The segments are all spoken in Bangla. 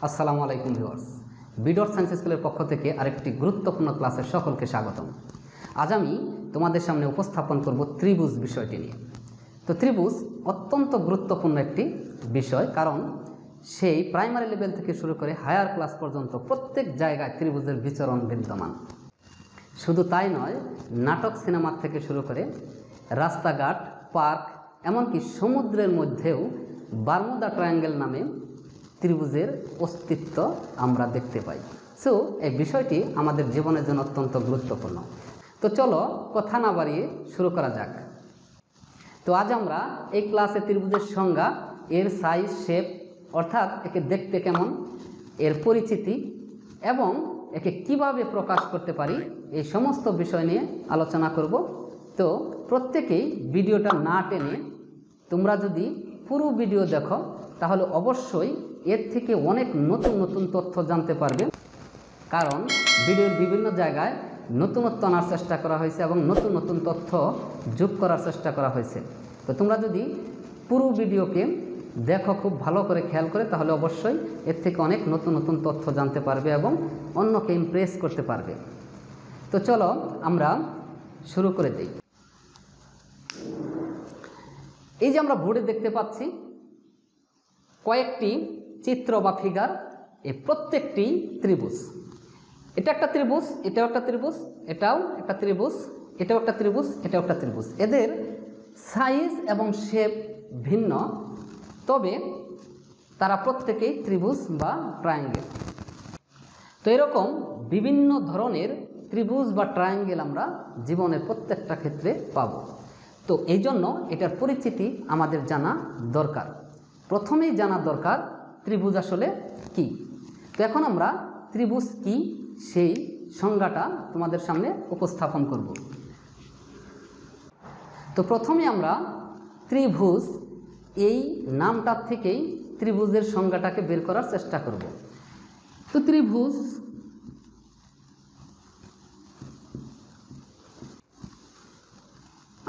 আসসালামু আলাইকুম ভিউয়ার্স, B.science স্কুলের পক্ষ থেকে আরেকটি গুরুত্বপূর্ণ ক্লাসে সকলকে স্বাগতম। আজ আমি তোমাদের সামনে উপস্থাপন করব ত্রিভুজ বিষয়টি নিয়ে। তো ত্রিভুজ অত্যন্ত গুরুত্বপূর্ণ একটি বিষয়, কারণ সেই প্রাইমারি লেভেল থেকে শুরু করে হায়ার ক্লাস পর্যন্ত প্রত্যেক জায়গায় ত্রিভুজের বিচরণ বিদ্যমান। শুধু তাই নয়, নাটক সিনেমার থেকে শুরু করে রাস্তাঘাট, পার্ক, এমনকি সমুদ্রের মধ্যেও বারমুদা ট্রায়াঙ্গেল নামে ত্রিভুজের অস্তিত্ব আমরা দেখতে পাই। সো এই বিষয়টি আমাদের জীবনের জন্য অত্যন্ত গুরুত্বপূর্ণ। তো চলো কথা না বাড়িয়ে শুরু করা যাক। তো আজ আমরা এই ক্লাসে ত্রিভুজের সংজ্ঞা, এর সাইজ, শেপ, অর্থাৎ একে দেখতে কেমন, এর পরিচিতি এবং একে কিভাবে প্রকাশ করতে পারি, এই সমস্ত বিষয় নিয়ে আলোচনা করব। তো প্রত্যেকেই ভিডিওটা না টেনে তোমরা যদি পুরো ভিডিও দেখো তাহলে অবশ্যই এর থেকে অনেক নতুন নতুন তথ্য জানতে পারবে, কারণ ভিডিওর বিভিন্ন জায়গায় নতুনত্ব আনার চেষ্টা করা হয়েছে এবং নতুন নতুন তথ্য যোগ করার চেষ্টা করা হয়েছে। তো তোমরা যদি পুরো ভিডিওকে দেখো খুব ভালো করে খেয়াল করে, তাহলে অবশ্যই এর থেকে অনেক নতুন নতুন তথ্য জানতে পারবে এবং অন্যকে ইমপ্রেস করতে পারবে। তো চলো আমরা শুরু করে দিই। এই যে আমরা বোর্ডে দেখতে পাচ্ছি কয়েকটি চিত্র বা ফিগার, এই প্রত্যেকটি ত্রিভুজ। এটা একটা ত্রিভুজ, এটাও একটা ত্রিভুজ, এটাও একটা ত্রিভুজ, এটাও একটা ত্রিভুজ, এটাও একটা ত্রিভুজ। এদের সাইজ এবং শেপ ভিন্ন, তবে তারা প্রত্যেকেই ত্রিভুজ বা ট্রায়াঙ্গেল। তো এরকম বিভিন্ন ধরনের ত্রিভুজ বা ট্রায়াঙ্গেল আমরা জীবনের প্রত্যেকটা ক্ষেত্রে পাব। তো এই জন্য এটার পরিচিতি আমাদের জানা দরকার। প্রথমেই জানা দরকার ত্রিভুজ আসলে কি। তো এখন আমরা ত্রিভুজ কি সেই সংজ্ঞাটা তোমাদের সামনে উপস্থাপন করব। তো প্রথমে আমরা ত্রিভুজ এই নামটার থেকেই ত্রিভুজের সংজ্ঞাটাকে বের করার চেষ্টা করব। তো ত্রিভুজ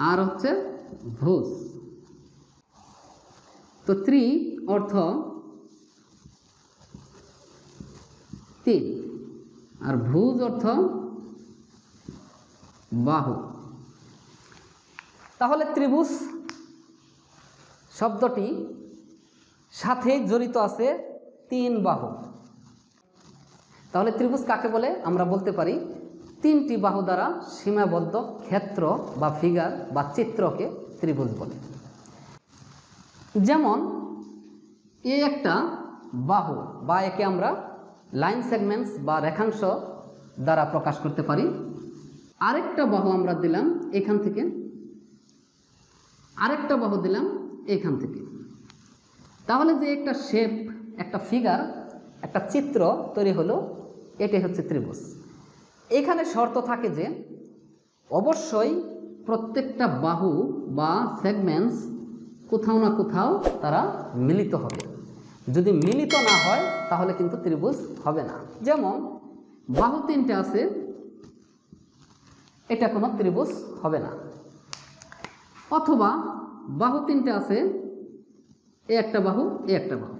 আর হচ্ছে ভুজ। তো ত্রি অর্থ তিন, আর ভুজ অর্থ বাহু। তাহলে ত্রিভুজ শব্দটি সাথে জড়িত আছে তিন বাহু। তাহলে ত্রিভুজ কাকে বলে? আমরা বলতে পারি তিনটি বাহু দ্বারা সীমাবদ্ধ ক্ষেত্র বা ফিগার বা চিত্রকে ত্রিভুজ বলে। যেমন এই একটা বাহু, বা একে আমরা লাইন সেগমেন্টস বা রেখাংশ দ্বারা প্রকাশ করতে পারি। আরেকটা বাহু আমরা দিলাম এখান থেকে, আরেকটা বাহু দিলাম এখান থেকে। তাহলে যে একটা শেপ, একটা ফিগার, একটা চিত্র তৈরি হলো, এটাই হচ্ছে ত্রিভুজ। এখানে শর্ত থাকে যে অবশ্যই প্রত্যেকটা বাহু বা সেগমেন্টস কোথাও না কোথাও তারা মিলিত হবে। যদি মিলিত না হয় তাহলে কিন্তু ত্রিভুজ হবে না। যেমন বাহু তিনটে আছে, এটা কোনো ত্রিভুজ হবে না। অথবা বাহু তিনটে আছে, এ একটা বাহু, এ একটা বাহু,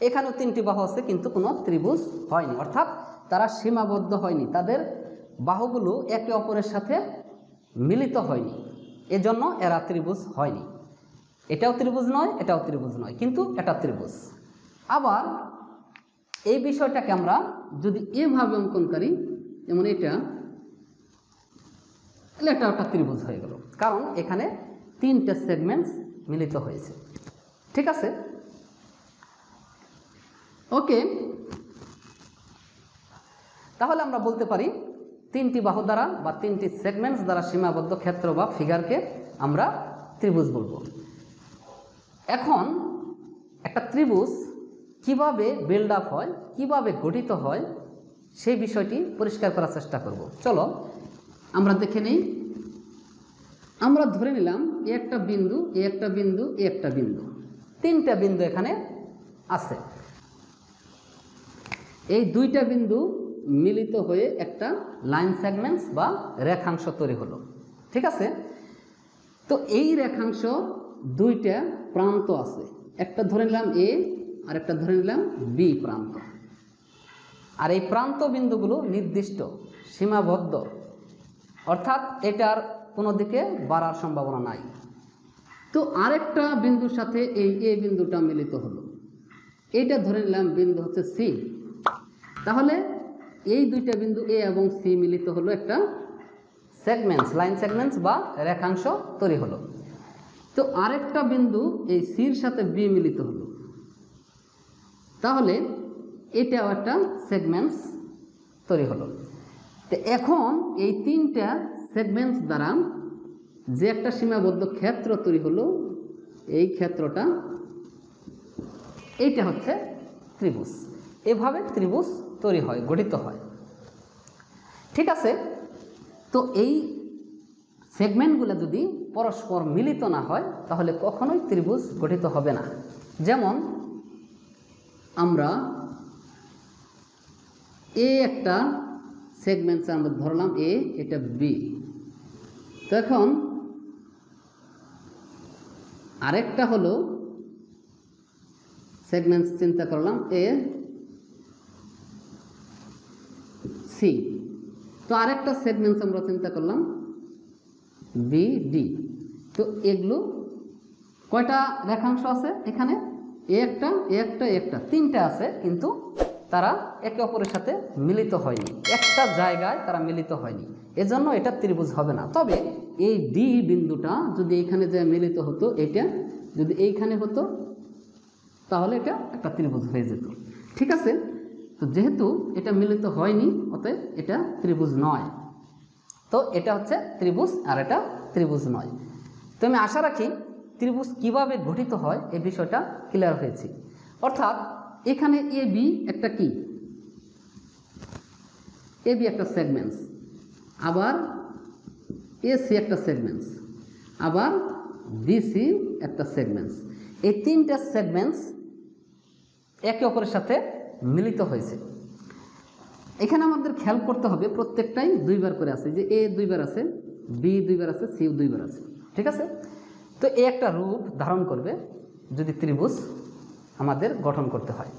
এখানেও তিনটি বাহু আছে কিন্তু কোনো ত্রিভুজ হয়নি, অর্থাৎ তারা সীমাবদ্ধ হয়নি, তাদের বাহুগুলো একে অপরের সাথে মিলিত হয়নি, এজন্য এরা ত্রিভুজ হয়নি। এটাও ত্রিভুজ নয়, এটাও ত্রিভুজ নয়, কিন্তু এটা ত্রিভুজ। আবার এই বিষয়টাকে আমরা যদি এভাবে অঙ্কন করি, যেমন এটা, তাহলে এটা একটা ত্রিভুজ হয়ে গেল, কারণ এখানে তিনটে সেগমেন্টস মিলিত হয়েছে। ঠিক আছে, ওকে। তাহলে আমরা বলতে পারি তিনটি বাহু দ্বারা বা তিনটি সেগমেন্টস দ্বারা সীমাবদ্ধ ক্ষেত্র বা ফিগারকে আমরা ত্রিভুজ বলবো। এখন একটা ত্রিভুজ কিভাবে বিল্ড আপ হয়, কিভাবে গঠিত হয়, সেই বিষয়টি পরিষ্কার করার চেষ্টা করব। চলো আমরা দেখে নেই। আমরা ধরে নিলাম এ একটা বিন্দু, এ একটা বিন্দু, এ একটা বিন্দু, তিনটা বিন্দু এখানে আছে। এই দুইটা বিন্দু মিলিত হয়ে একটা লাইন সেগমেন্টস বা রেখাংশ তৈরি হলো। ঠিক আছে, তো এই রেখাংশ দুইটা প্রান্ত আছে, একটা ধরে নিলাম এ আর একটা ধরে নিলাম বি প্রান্ত। আর এই প্রান্ত বিন্দুগুলো নির্দিষ্ট, সীমাবদ্ধ, অর্থাৎ এটার কোনো দিকে বাড়ার সম্ভাবনা নাই। তো আরেকটা বিন্দুর সাথে এই এ বিন্দুটা মিলিত হলো, এইটা ধরে নিলাম বিন্দু হচ্ছে সি। তাহলে এই দুইটা বিন্দু এ এবং সি মিলিত হলো একটা সেগমেন্টস, লাইন সেগমেন্টস বা রেখাংশ তৈরি হলো। তো আরেকটা বিন্দু এই সির সাথে বি মিলিত হলো, তাহলে এটাও একটা সেগমেন্টস তৈরি হলো। তো এখন এই তিনটা সেগমেন্টস দ্বারা যে একটা সীমাবদ্ধ ক্ষেত্র তৈরি হলো, এই ক্ষেত্রটা এইটা হচ্ছে ত্রিভুজ। এভাবে ত্রিভুজ তৈরি হয়, গঠিত হয়। ঠিক আছে, তো এই সেগমেন্টগুলো যদি পরস্পর মিলিত না হয় তাহলে কখনোই ত্রিভুজ গঠিত হবে না। যেমন আমরা এ একটা সেগমেন্টস আমরা ধরলাম এ, এটা বি। তো এখন আরেকটা হলো সেগমেন্টস চিন্তা করলাম এ সি। তো আরেকটা সেগমেন্টস আমরা চিন্তা করলাম বি ডি। তো এগুলো কয়টা রেখাংশ আছে এখানে? এ একটা, এ একটা, এ একটা, তিনটা আছে, কিন্তু তারা একে অপরের সাথে মিলিত হয়নি, একটা জায়গায় তারা মিলিত হয়নি, এজন্য এটা ত্রিভুজ হবে না। তবে এই ডি বিন্দুটা যদি এইখানে যে মিলিত হতো, এটা যদি এইখানে হতো তাহলে এটা একটা ত্রিভুজ হয়ে যেত। ঠিক আছে, তো যেহেতু এটা মিলিত হয়নি অতএব এটা ত্রিভুজ নয়। তো এটা হচ্ছে ত্রিভুজ আর এটা ত্রিভুজ নয়। তো আমি আশা রাখি ত্রিভুজ কিভাবে গঠিত হয় এই বিষয়টা ক্লিয়ার হয়েছে। অর্থাৎ এখানে এ বি একটা কি, এ বি একটা সেগমেন্টস, আবার এ সি একটা সেগমেন্টস, আবার বি সি একটা সেগমেন্টস। এই তিনটা সেগমেন্টস একে অপরের সাথে মিলিত হয়েছে। এখানে আমাদের খেয়াল করতে হবে প্রত্যেকটাই দুইবার করে আছে, যে এ দুইবার আছে, বি দুইবার আছে, সি দুইবার আছে। ঠিক আছে, তো এ একটা রূপ ধারণ করবে যদি ত্রিভুজ আমাদের গঠন করতে হয়।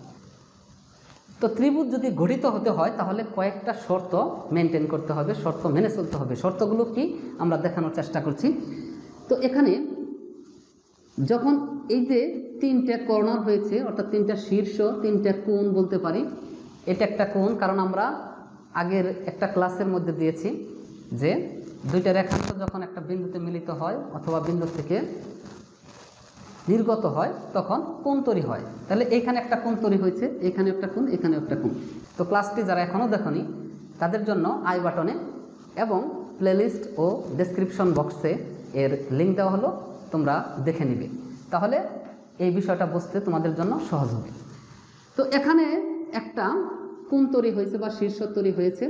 তো ত্রিভুজ যদি গঠিত হতে হয় তাহলে কয়েকটা শর্ত মেনটেন করতে হবে, শর্ত মেনে চলতে হবে। শর্তগুলো কি আমরা দেখানোর চেষ্টা করছি। তো এখানে যখন এই যে তিনটা কর্নার হয়েছে, অর্থাৎ তিনটা শীর্ষ, তিনটা কোণ বলতে পারি, এটা একটা কোণ, কারণ আমরা আগের একটা ক্লাসের মধ্যে দিয়েছি যে দুইটা রেখাংশ যখন একটা বিন্দুতে মিলিত হয় অথবা বিন্দু থেকে নির্গত হয় তখন কোণ তৈরি হয়। তাহলে এইখানে একটা কোণ তৈরি হয়েছে, এখানে একটা কোণ, এখানে একটা কোণ। তো ক্লাসটি যারা এখনও দেখনি তাদের জন্য আই বাটনে এবং প্লেলিস্ট ও ডেসক্রিপশন বক্সে এর লিঙ্ক দেওয়া হলো, তোমরা দেখে নিবে, তাহলে এই বিষয়টা বুঝতে তোমাদের জন্য সহজ হবে। তো এখানে একটা কোণ তৈরি হয়েছে বা শীর্ষ তৈরি হয়েছে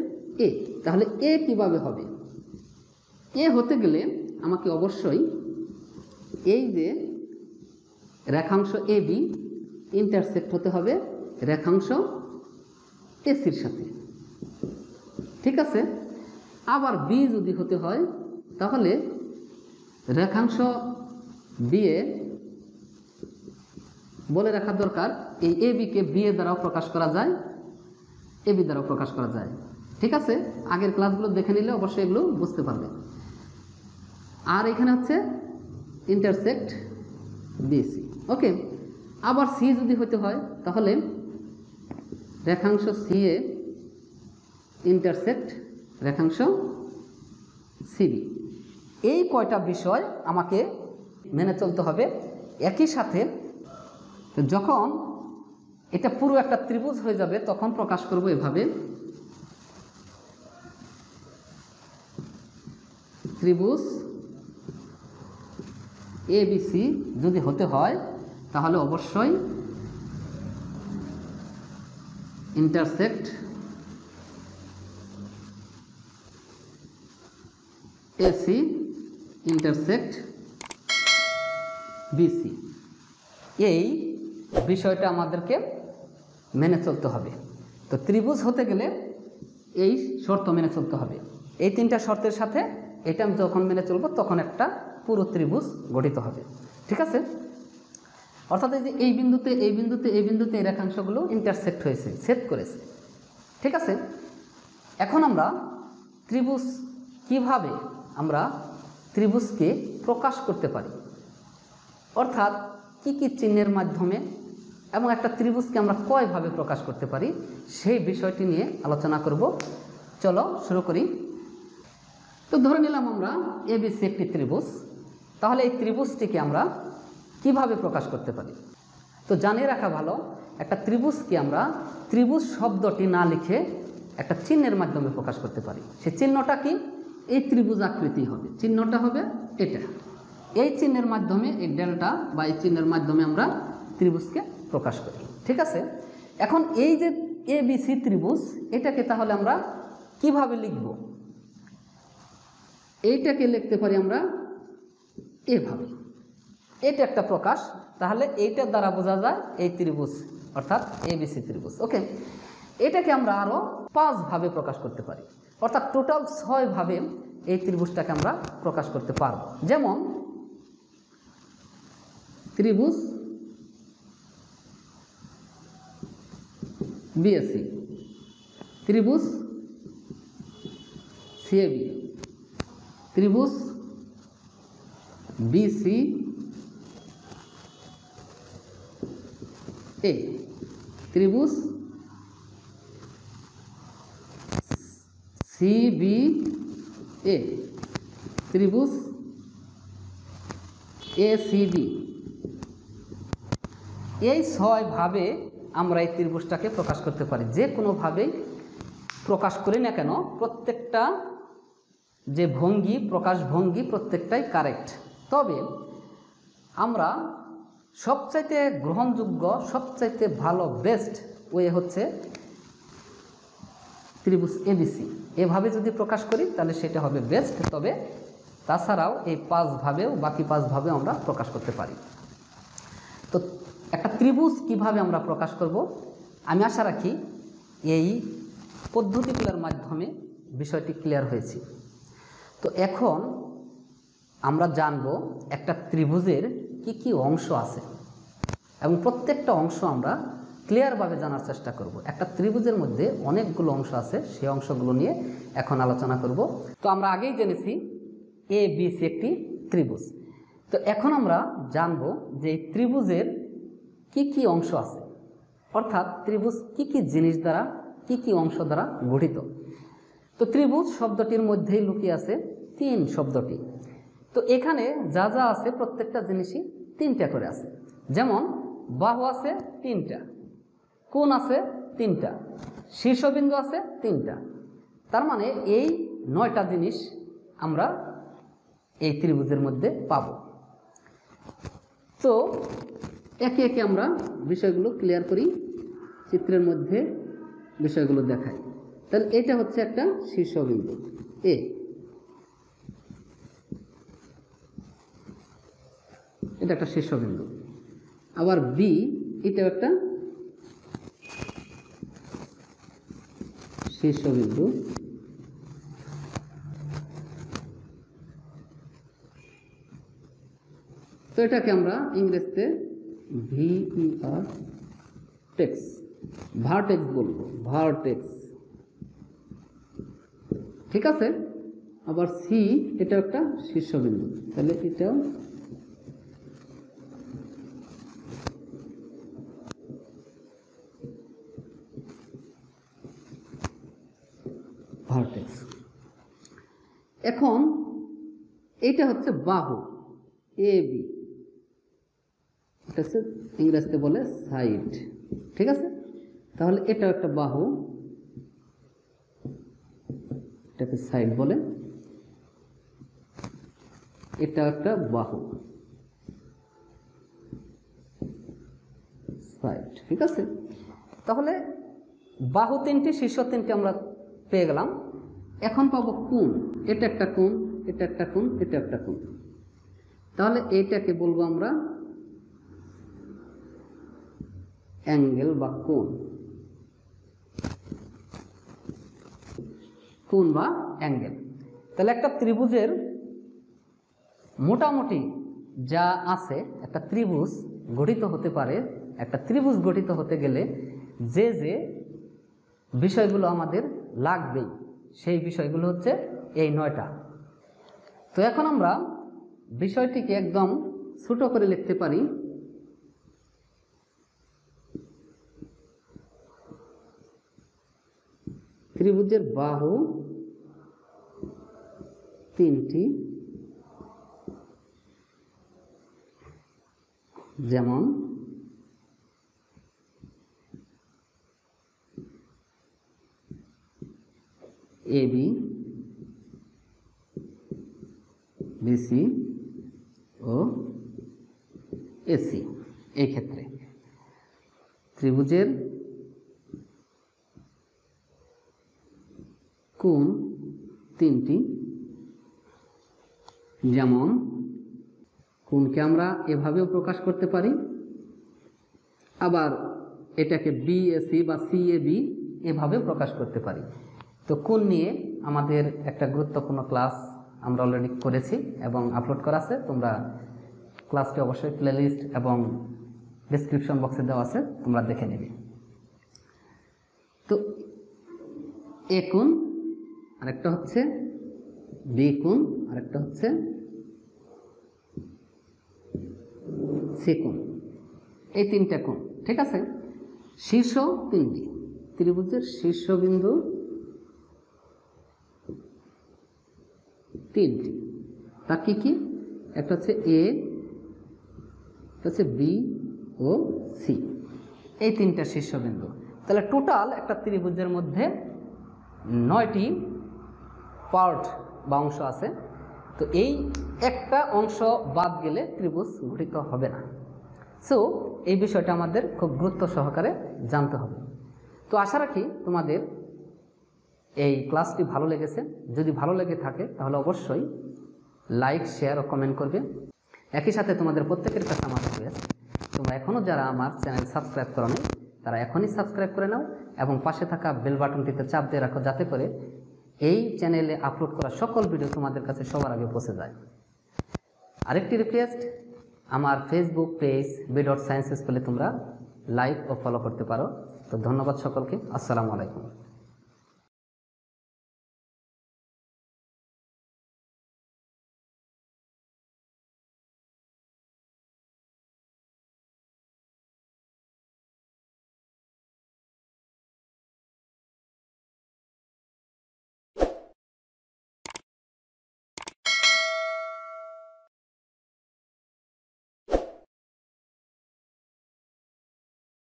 এ। তাহলে এ কিভাবে হবে? এ হতে গেলে আমাকে অবশ্যই এই যে রেখাংশ এ বি ইন্টারসেক্ট হতে হবে রেখাংশ এসির সাথে। ঠিক আছে, আবার বি যদি হতে হয় তাহলে রেখাংশ বি এ, বলে রাখা দরকার এই এ বিকে বি এ দ্বারাও প্রকাশ করা যায়, এ বি দ্বারাও প্রকাশ করা যায়। ঠিক আছে, আগের ক্লাসগুলো দেখে নিলে অবশ্যই এগুলো বুঝতে পারবে। আর এখানে হচ্ছে ইন্টারসেক্ট বিসি। ওকে, আবার সি যদি হতে হয় তাহলে রেখাংশ সি এ ইন্টারসেক্ট রেখাংশ সিবি। এই কয়টা বিষয় আমাকে মেনে চলতে হবে। একই সাথে যখন এটা পুরো একটা ত্রিভুজ হয়ে যাবে তখন প্রকাশ করব এভাবে, ত্রিভুজ এ বি সি যদি হতে হয় তাহলে অবশ্যই ইন্টারসেক্ট এসি ইন্টারসেক্ট বিসি। এই বিষয়টা আমাদেরকে মেনে চলতে হবে। তো ত্রিভুজ হতে গেলে এই শর্ত মেনে চলতে হবে। এই তিনটা শর্তের সাথে এটা আমি যখন মেনে চলবো তখন একটা পুরো ত্রিভুজ গঠিত হবে। ঠিক আছে, অর্থাৎ এই যে এই বিন্দুতে এই বিন্দুতে এই বিন্দুতে এই রেখাংশগুলো ইন্টারসেক্ট হয়েছে, ছেদ করেছে। ঠিক আছে, এখন আমরা ত্রিভুজ কিভাবে আমরা ত্রিভুজকে প্রকাশ করতে পারি, অর্থাৎ কি কি চিহ্নের মাধ্যমে এবং একটা ত্রিভুজকে আমরা কয়ভাবে প্রকাশ করতে পারি সেই বিষয়টি নিয়ে আলোচনা করব। চলো শুরু করি। তো ধরে নিলাম আমরা এবিসি একটি ত্রিভুজ, তাহলে এই ত্রিভুজটিকে আমরা কিভাবে প্রকাশ করতে পারি। তো জানিয়ে রাখা ভালো, একটা ত্রিভুজকে আমরা ত্রিভুজ শব্দটি না লিখে একটা চিহ্নের মাধ্যমে প্রকাশ করতে পারি। সেই চিহ্নটা কি? এই ত্রিভুজ আকৃতি হবে, চিহ্নটা হবে এটা। এই চিহ্নের মাধ্যমে, এই ডেল্টা বা এই চিহ্নের মাধ্যমে আমরা ত্রিভুজকে প্রকাশ করি। ঠিক আছে, এখন এই যে এবিসি ত্রিভুজ, এটাকে তাহলে আমরা কিভাবে লিখব? এইটাকে লিখতে পারি আমরা এভাবে। এটা একটা প্রকাশ, তাহলে এইটার দ্বারা বোঝা যায় এই ত্রিভুজ অর্থাৎ এবিসি ত্রিভুজ। ওকে, এটাকে আমরা আরও 5 ভাবে প্রকাশ করতে পারি, অর্থাৎ টোটাল 6 ভাবে এই ত্রিভুজটাকে আমরা প্রকাশ করতে পারব। যেমন ত্রিভুজ বিএসি, ত্রিভুজ সিএবি, ত্রিভুজ বিসি এ, ত্রিভুজ সিবি এ, ত্রিভুজ এসিবি। এই 6 ভাবে আমরা এই ত্রিভুজটাকে প্রকাশ করতে পারি। যে কোনোভাবেই প্রকাশ করি না কেন, প্রত্যেকটা যে ভঙ্গি, প্রকাশ ভঙ্গি প্রত্যেকটাই কারেক্ট। তবে আমরা সবচাইতে গ্রহণযোগ্য, সবচাইতে ভালো বেস্ট ওয়ে হচ্ছে ত্রিভুজ এবিসি। এভাবে যদি প্রকাশ করি তাহলে সেটা হবে বেস্ট। তবে তাছাড়াও এই 5 ভাবেও, বাকি 5 ভাবে আমরা প্রকাশ করতে পারি। তো একটা ত্রিভুজ কিভাবে আমরা প্রকাশ করব, আমি আশা রাখি এই পদ্ধতিগুলোর মাধ্যমে বিষয়টি ক্লিয়ার হয়েছে। তো এখন আমরা জানব একটা ত্রিভুজের কি কি অংশ আছে এবং প্রত্যেকটা অংশ আমরা ক্লিয়ারভাবে জানার চেষ্টা করব। একটা ত্রিভুজের মধ্যে অনেকগুলো অংশ আছে, সেই অংশগুলো নিয়ে এখন আলোচনা করব। তো আমরা আগেই জেনেছি এ বি সি একটি ত্রিভুজ। তো এখন আমরা জানব যে এই ত্রিভুজের কি কি অংশ আছে, অর্থাৎ ত্রিভুজ কি কি জিনিস দ্বারা, কি কি অংশ দ্বারা গঠিত। তো ত্রিভুজ শব্দটির মধ্যেই লুকিয়ে আছে 3 শব্দটি। তো এখানে যা যা আছে প্রত্যেকটা জিনিসই 3টা করে আছে। যেমন বাহু আছে 3টা, কোণ আছে 3টা, শীর্ষবিন্দু আছে 3টা। তার মানে এই 9টা জিনিস আমরা এই ত্রিভুজের মধ্যে পাব। তো একে একে আমরা বিষয়গুলো ক্লিয়ার করি, চিত্রের মধ্যে বিষয়গুলো দেখাই। তাহলে এটা হচ্ছে একটা শীর্ষবিন্দু এ, এটা একটা শীর্ষবিন্দু। আবার বি, এটা একটা শীর্ষবিন্দু। তো এটাকে আমরা ইংরেজিতে VERTEX, ভার্টেক্স বলবো, ভার্টেক্স। ঠিক আছে, আবার সি, এটা একটা শীর্ষবিন্দু, তাহলে এটাও ভার্টেক্স। এখন এটা হচ্ছে বাহু এ বি, এটা হচ্ছে ইংরেজিতে বলে সাইড। ঠিক আছে, তাহলে এটা একটা বাহু, এটাকে সাইড বলে, এটা একটা বাহু, সাইড। ঠিক আছে, তাহলে বাহু 3টি, শীর্ষ 3টি আমরা পেয়ে গেলাম। এখন পাবো কোণ, এটা একটা কোণ, এটা একটা কোণ, এটা একটা কোণ। তাহলে এটাকে বলবো আমরা অ্যাঙ্গেল বা কোণ, কোণ বা অ্যাঙ্গেল। তাহলে একটা ত্রিভুজের মোটামুটি যা আছে, একটা ত্রিভুজ গঠিত হতে পারে, একটা ত্রিভুজ গঠিত হতে গেলে যে যে বিষয়গুলো আমাদের লাগবেই, সেই বিষয়গুলো হচ্ছে এই 9টা। তো এখন আমরা বিষয়টিকে একদম ছোট করে লিখতে পারি। ত্রিভুজের বাহু 3টি, যেমন AB, BC ও AC। এই ক্ষেত্রে ত্রিভুজের কোণ 3টি, যেমন কোণকে আমরা এভাবেও প্রকাশ করতে পারি, আবার এটাকে BAC বা CAB এভাবেও প্রকাশ করতে পারি। তো কোণ নিয়ে আমাদের একটা গুরুত্বপূর্ণ ক্লাস আমরা অলরেডি করেছি এবং আপলোড করা আছে, তোমরা ক্লাসটি অবশ্যই প্লেলিস্ট এবং ডেসক্রিপশন বক্সে দেওয়া আছে, তোমরা দেখে নেবে। তো এ কোণ, আরেকটা হচ্ছে বি কোণ, আরেকটা হচ্ছে সি কোণ। এই 3টা কোণ, ঠিক আছে। শীর্ষ 3টি, ত্রিভুজের শীর্ষবিন্দু 3টি। তা কি কি? একটা হচ্ছে এ, একটা হচ্ছে বি ও সি, এই 3টা শীর্ষবিন্দু। তাহলে টোটাল একটা ত্রিভুজের মধ্যে 9টি পার্ট বা অংশ আছে। তো এই একটা অংশ বাদ গেলে ত্রিভুজ গঠিত হবে না। সো এই বিষয়টা আমাদের খুব গুরুত্ব সহকারে জানতে হবে। তো আশা রাখি তোমাদের এই ক্লাসটি ভালো লেগেছে। যদি ভালো লেগে থাকে তাহলে অবশ্যই লাইক, শেয়ার ও কমেন্ট করবে। একই সাথে তোমাদের প্রত্যেকের কাছে আমার রিকোয়েস্ট, তোমরা এখনও যারা আমার চ্যানেল সাবস্ক্রাইব করো নাই তারা এখনই সাবস্ক্রাইব করে নাও এবং পাশে থাকা বেল বাটনটিতে চাপ দিয়ে রাখো, যাতে করে এই চ্যানেলে আপলোড করা সকল ভিডিও তোমাদের কাছে সবার আগে পৌঁছে যায়। আরেকটি রিকোয়েস্ট, আমার ফেসবুক পেজ B.science পেলে তোমরা লাইক ও ফলো করতে পারো। তো ধন্যবাদ সকলকে। আসসালামু আলাইকুম।